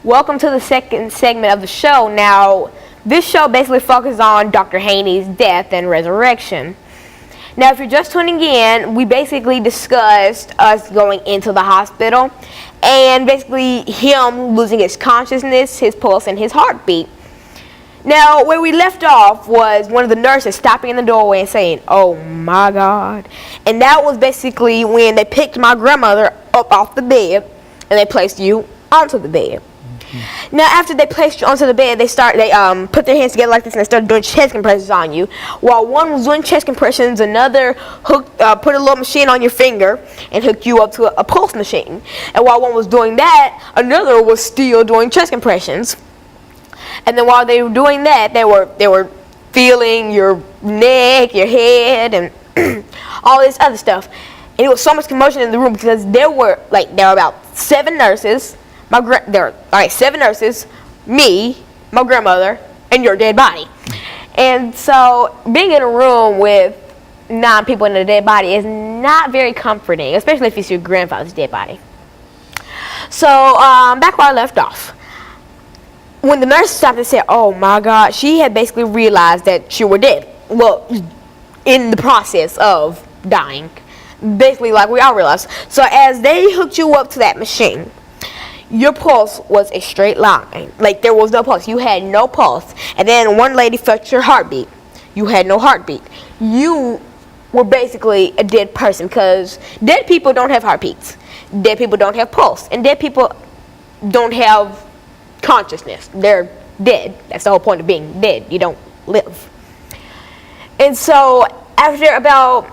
Welcome to the second segment of the show. Now, this show basically focuses on Dr. Haney's death and resurrection. Now, if you're just tuning in, we basically discussed us going into the hospital and basically him losing his consciousness, his pulse, and his heartbeat. Now, where we left off was one of the nurses stopping in the doorway and saying, "Oh my God." And that was basically when they picked my grandmother up off the bed and they placed you onto the bed. Mm-hmm. Now, after they placed you onto the bed, they put their hands together like this and they started doing chest compressions on you. While one was doing chest compressions, another put a little machine on your finger and hooked you up to a pulse machine. And while one was doing that, another was still doing chest compressions. And then while they were doing that, they were feeling your neck, your head, and all this other stuff. And it was so much commotion in the room because there were about 7 nurses. Seven nurses, me, my grandmother, and your dead body. And so being in a room with 9 people in a dead body is not very comforting, especially if it's your grandfather's dead body. So back where I left off. When the nurse stopped and said, "Oh my God," she had basically realized that you were dead. Well, in the process of dying. Basically, like we all realized. So as they hooked you up to that machine, your pulse was a straight line. Like there was no pulse. You had no pulse. And then one lady felt your heartbeat. You had no heartbeat. You were basically a dead person because dead people don't have heartbeats. Dead people don't have pulse. And dead people don't have consciousness. They're dead. That's the whole point of being dead. You don't live. And so after about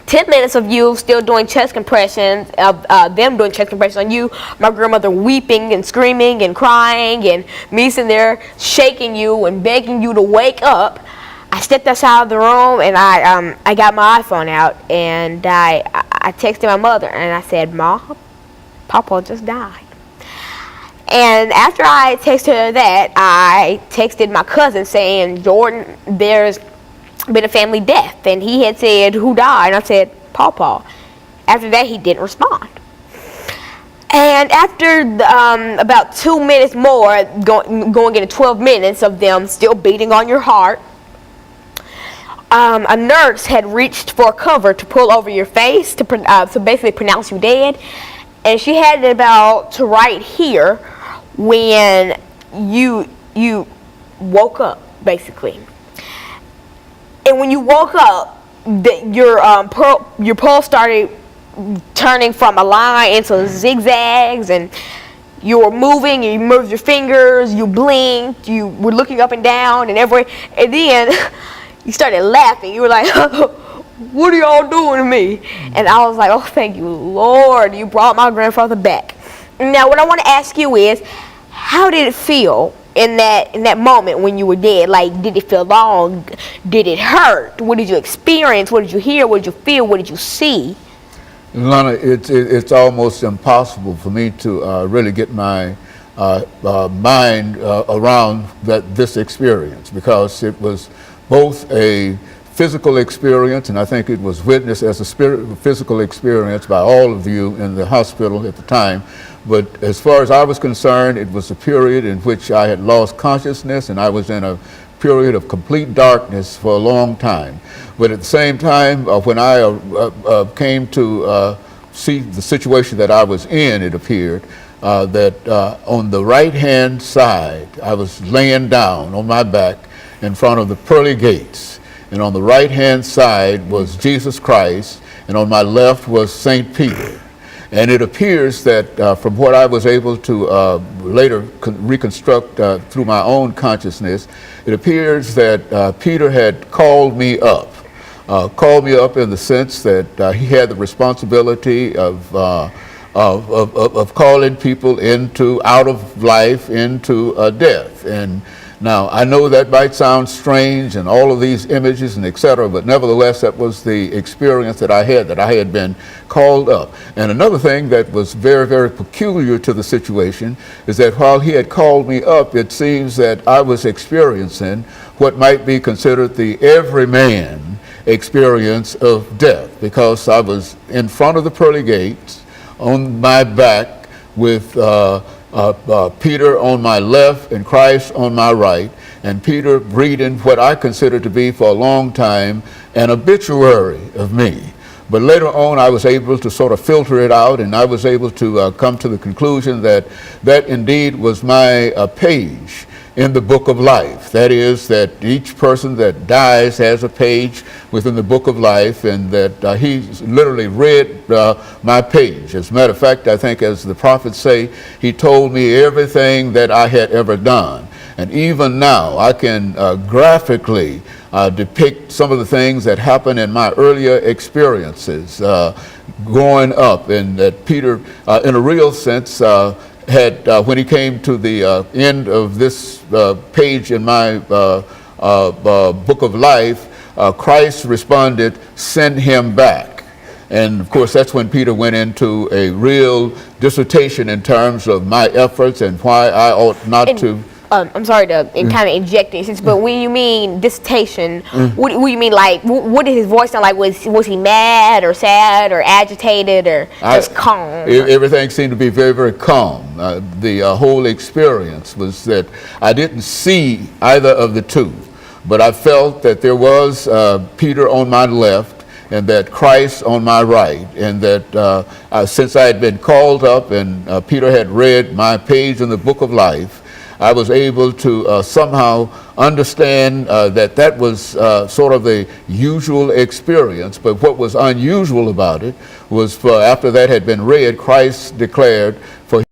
10 minutes of you still doing chest compressions, of them doing chest compressions on you, my grandmother weeping and screaming and crying, and me sitting there shaking you and begging you to wake up, I stepped outside of the room and I got my iPhone out and I texted my mother and I said, "Mom, Papa just died." And after I texted her that, I texted my cousin saying, "Jordan, there's been a family death." And he had said, "Who died?" And I said, "Pawpaw." After that, he didn't respond. And after about 2 minutes more, going into 12 minutes of them still beating on your heart, a nurse had reached for a cover to pull over your face to basically pronounce you dead. And she had it about to right here when you woke up, basically. And when you woke up, your pulse started turning from a line into zigzags, and you were moving. You moved your fingers. You blinked. You were looking up and down, and everywhere. And then you started laughing. You were like, "What are y'all doing to me?" And I was like, "Oh, thank you, Lord, you brought my grandfather back." Now, what I want to ask you is, how did it feel in that moment when you were dead? Like, did it feel long? Did it hurt? What did you experience? What did you hear? What did you feel? What did you see? Alana, it's almost impossible for me to really get my mind around this experience, because it was both a physical experience, and I think it was witnessed as a physical experience by all of you in the hospital at the time. But as far as I was concerned, it was a period in which I had lost consciousness, and I was in a period of complete darkness for a long time. But at the same time, when I came to see the situation that I was in, it appeared that on the right-hand side, I was laying down on my back in front of the pearly gates. And on the right-hand side was Jesus Christ, and on my left was St. Peter. And it appears that from what I was able to later reconstruct through my own consciousness, it appears that Peter had called me up in the sense that he had the responsibility of calling people out of life into death. And now, I know that might sound strange and all of these images and etc., but nevertheless, that was the experience that I had been called up. And another thing that was very, very peculiar to the situation is that while he had called me up, it seems that I was experiencing what might be considered the everyman experience of death, because I was in front of the pearly gates on my back with Peter on my left and Christ on my right, and Peter reading what I considered to be for a long time an obituary of me. But later on, I was able to sort of filter it out, and I was able to come to the conclusion that that indeed was my page in the book of life. That is, that each person that dies has a page within the book of life, and that he literally read my page. As a matter of fact, I think as the prophets say, he told me everything that I had ever done. And even now, I can graphically depict some of the things that happened in my earlier experiences growing up, and that Peter, in a real sense, had, when he came to the end of this page in my book of life, Christ responded, "Send him back." And of course, that's when Peter went into a real dissertation in terms of my efforts and why I ought not to. I'm sorry to kind of inject this, but when you mean dissertation, what do you mean? Like, what did his voice sound like? Was he mad or sad or agitated or just calm? Everything seemed to be very, very calm. The whole experience was that I didn't see either of the two, but I felt that there was Peter on my left and that Christ on my right, and that since I had been called up and Peter had read my page in the book of life, I was able to somehow understand that that was sort of the usual experience. But what was unusual about it was, after that had been read, Christ declared, "For